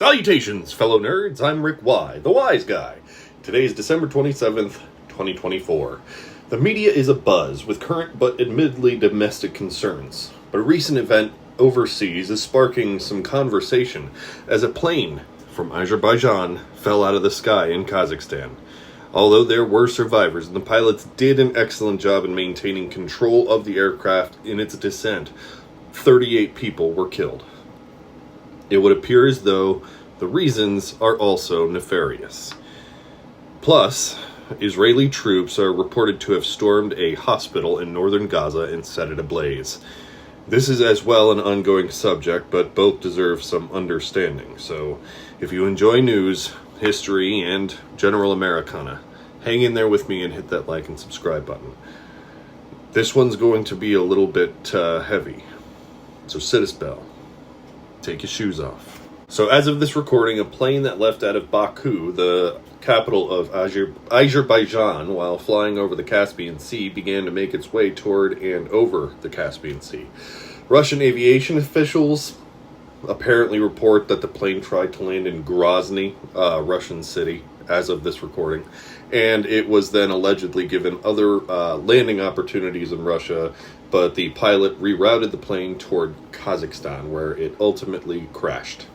Salutations, fellow nerds. I'm Rick Y, the Wise Guy. Today is December 27th, 2024. The media is abuzz with current but admittedly domestic concerns, but a recent event overseas is sparking some conversation as a plane from Azerbaijan fell out of the sky in Kazakhstan. Although there were survivors and the pilots did an excellent job in maintaining control of the aircraft in its descent, 38 people were killed. It would appear as though the reasons are also nefarious. Plus, Israeli troops are reported to have stormed a hospital in northern Gaza and set it ablaze. This is as well an ongoing subject, but both deserve some understanding. So, if you enjoy news, history, and general Americana, hang in there with me and hit that like and subscribe button. This one's going to be a little bit heavy, so sit a spell. Take your shoes off. So as of this recording, a plane that left out of Baku, the capital of Azerbaijan, while flying over the Caspian Sea, began to make its way toward and over the Caspian Sea. Russian aviation officials apparently report that the plane tried to land in Grozny, Russian city, as of this recording, and it was then allegedly given other landing opportunities in Russia, but the pilot rerouted the plane toward Kazakhstan, where it ultimately crashed.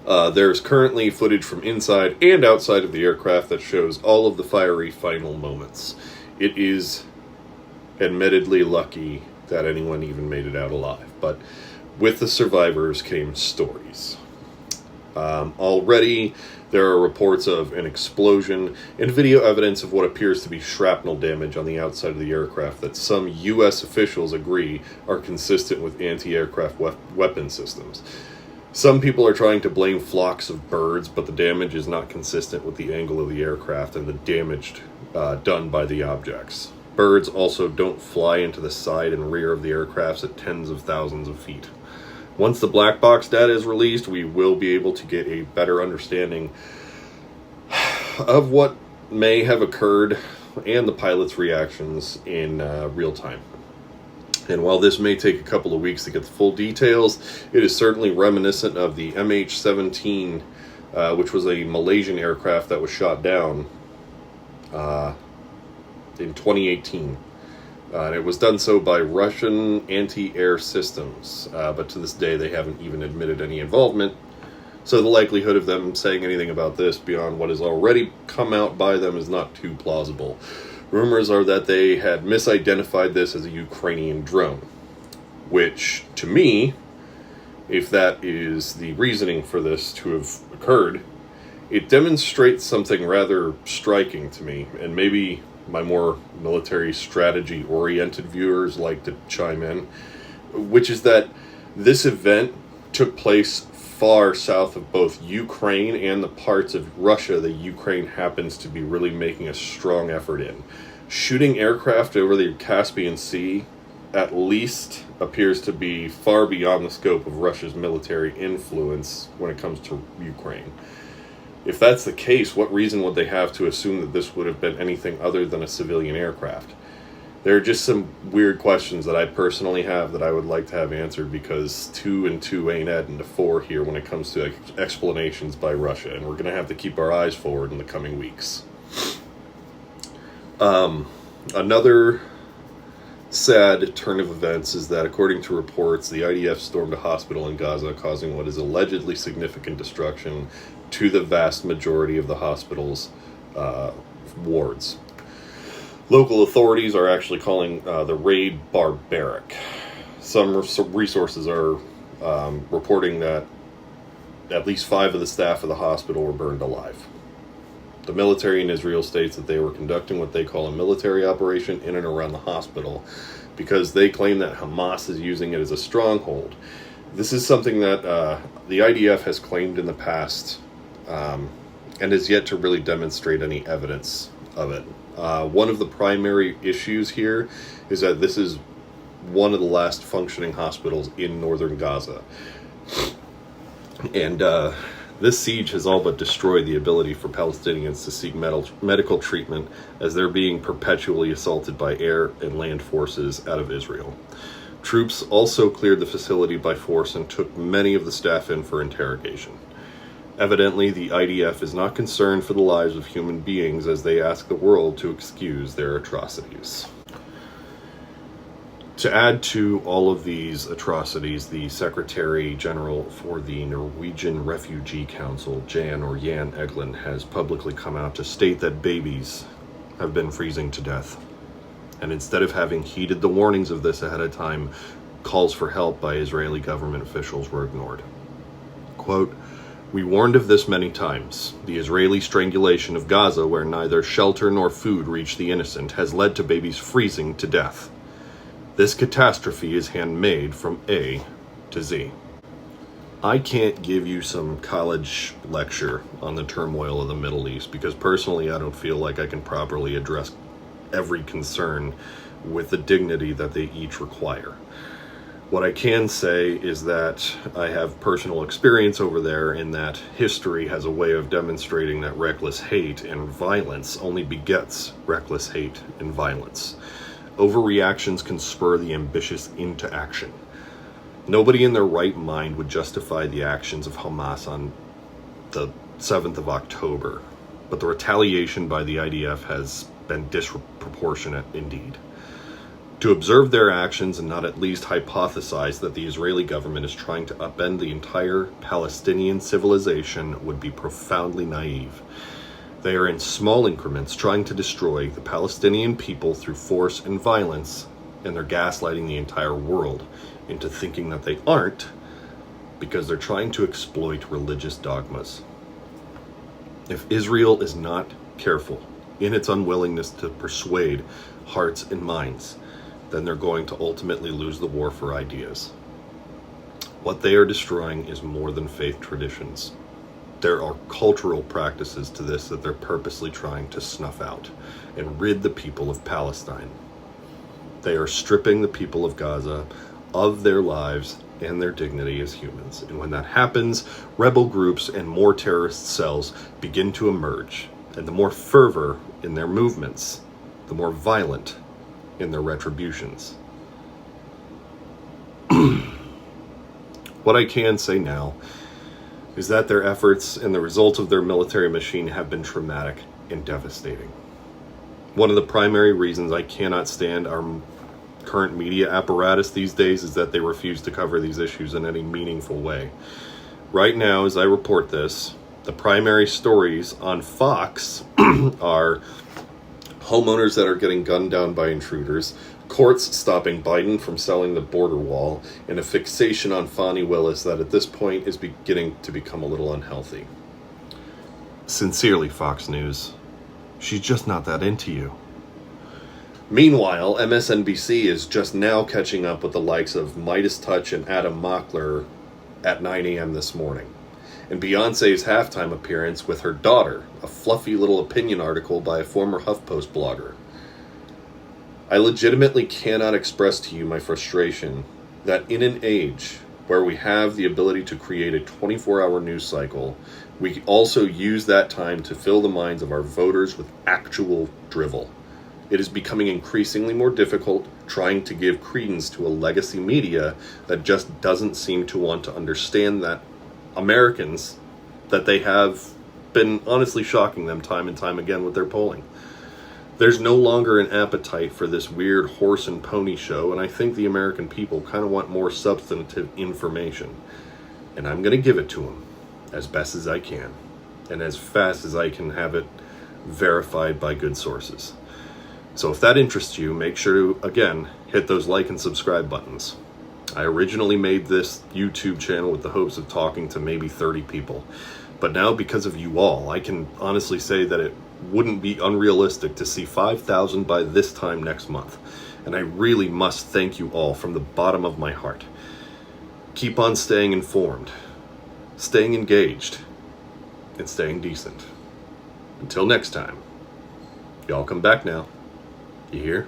There's currently footage from inside and outside of the aircraft that shows all of the fiery final moments. It is admittedly lucky that anyone even made it out alive, but with the survivors came stories. Already, there are reports of an explosion and video evidence of what appears to be shrapnel damage on the outside of the aircraft that some U.S. officials agree are consistent with anti-aircraft weapon systems. Some people are trying to blame flocks of birds, but the damage is not consistent with the angle of the aircraft and the damage done by the objects. Birds also don't fly into the side and rear of the aircrafts at tens of thousands of feet. Once the black box data is released, we will be able to get a better understanding of what may have occurred and the pilot's reactions in real time. And while this may take a couple of weeks to get the full details, it is certainly reminiscent of the MH17, which was a Malaysian aircraft that was shot down in 2018. And it was done so by Russian anti-air systems, but to this day they haven't even admitted any involvement. So the likelihood of them saying anything about this beyond what has already come out by them is not too plausible. Rumors are that they had misidentified this as a Ukrainian drone, which, to me, if that is the reasoning for this to have occurred, it demonstrates something rather striking to me, and maybe my more military strategy-oriented viewers like to chime in, which is that this event took place far south of both Ukraine and the parts of Russia that Ukraine happens to be really making a strong effort in. Shooting aircraft over the Caspian Sea at least appears to be far beyond the scope of Russia's military influence when it comes to Ukraine. If that's the case, what reason would they have to assume that this would have been anything other than a civilian aircraft? There are just some weird questions that I personally have that I would like to have answered, because 2 and 2 ain't adding to 4 here when it comes to explanations by Russia, and we're going to have to keep our eyes forward in the coming weeks. Another sad turn of events is that, according to reports, the IDF stormed a hospital in Gaza, causing what is allegedly significant destruction to the vast majority of the hospital's wards. Local authorities are actually calling the raid barbaric. Some resources are reporting that at least 5 of the staff of the hospital were burned alive. The military in Israel states that they were conducting what they call a military operation in and around the hospital because they claim that Hamas is using it as a stronghold. This is something that the IDF has claimed in the past and has yet to really demonstrate any evidence of it. One of the primary issues here is that this is one of the last functioning hospitals in northern Gaza. And this siege has all but destroyed the ability for Palestinians to seek medical treatment, as they're being perpetually assaulted by air and land forces out of Israel. Troops also cleared the facility by force and took many of the staff in for interrogation. Evidently, the IDF is not concerned for the lives of human beings as they ask the world to excuse their atrocities. To add to all of these atrocities, the Secretary General for the Norwegian Refugee Council, Jan Egeland, has publicly come out to state that babies have been freezing to death. And instead of having heeded the warnings of this ahead of time, calls for help by Israeli government officials were ignored. Quote, "We warned of this many times. The Israeli strangulation of Gaza, where neither shelter nor food reach the innocent, has led to babies freezing to death. This catastrophe is handmade from A to Z." I can't give you some college lecture on the turmoil of the Middle East because personally I don't feel like I can properly address every concern with the dignity that they each require. What I can say is that I have personal experience over there in that history has a way of demonstrating that reckless hate and violence only begets reckless hate and violence. Overreactions can spur the ambitious into action. Nobody in their right mind would justify the actions of Hamas on the 7th of October, but the retaliation by the IDF has been disproportionate indeed. To observe their actions and not at least hypothesize that the Israeli government is trying to upend the entire Palestinian civilization would be profoundly naive. They are in small increments trying to destroy the Palestinian people through force and violence, and they're gaslighting the entire world into thinking that they aren't because they're trying to exploit religious dogmas. If Israel is not careful in its unwillingness to persuade hearts and minds, then they're going to ultimately lose the war for ideas. What they are destroying is more than faith traditions. There are cultural practices to this that they're purposely trying to snuff out and rid the people of Palestine. They are stripping the people of Gaza of their lives and their dignity as humans. And when that happens, rebel groups and more terrorist cells begin to emerge. And the more fervor in their movements, the more violent in their retributions. What I can say now is that their efforts and the results of their military machine have been traumatic and devastating. One of the primary reasons I cannot stand our current media apparatus these days is that they refuse to cover these issues in any meaningful way. Right now, as I report this, the primary stories on Fox are homeowners that are getting gunned down by intruders, courts stopping Biden from selling the border wall, and a fixation on Fani Willis that at this point is beginning to become a little unhealthy. Sincerely, Fox News, she's just not that into you. Meanwhile, MSNBC is just now catching up with the likes of Midas Touch and Adam Mockler at 9 a.m. this morning. And Beyonce's halftime appearance with her daughter, a fluffy little opinion article by a former HuffPost blogger. I legitimately cannot express to you my frustration that in an age where we have the ability to create a 24-hour news cycle, we also use that time to fill the minds of our voters with actual drivel. It is becoming increasingly more difficult trying to give credence to a legacy media that just doesn't seem to want to understand that Americans, that they have been honestly shocking them time and time again with their polling. There's no longer an appetite for this weird horse and pony show, and I think the American people kind of want more substantive information. And I'm going to give it to them as best as I can, and as fast as I can have it verified by good sources. So if that interests you, make sure to, again, hit those like and subscribe buttons. I originally made this YouTube channel with the hopes of talking to maybe 30 people. But now, because of you all, I can honestly say that it wouldn't be unrealistic to see 5,000 by this time next month. And I really must thank you all from the bottom of my heart. Keep on staying informed, staying engaged, and staying decent. Until next time, y'all come back now. You hear?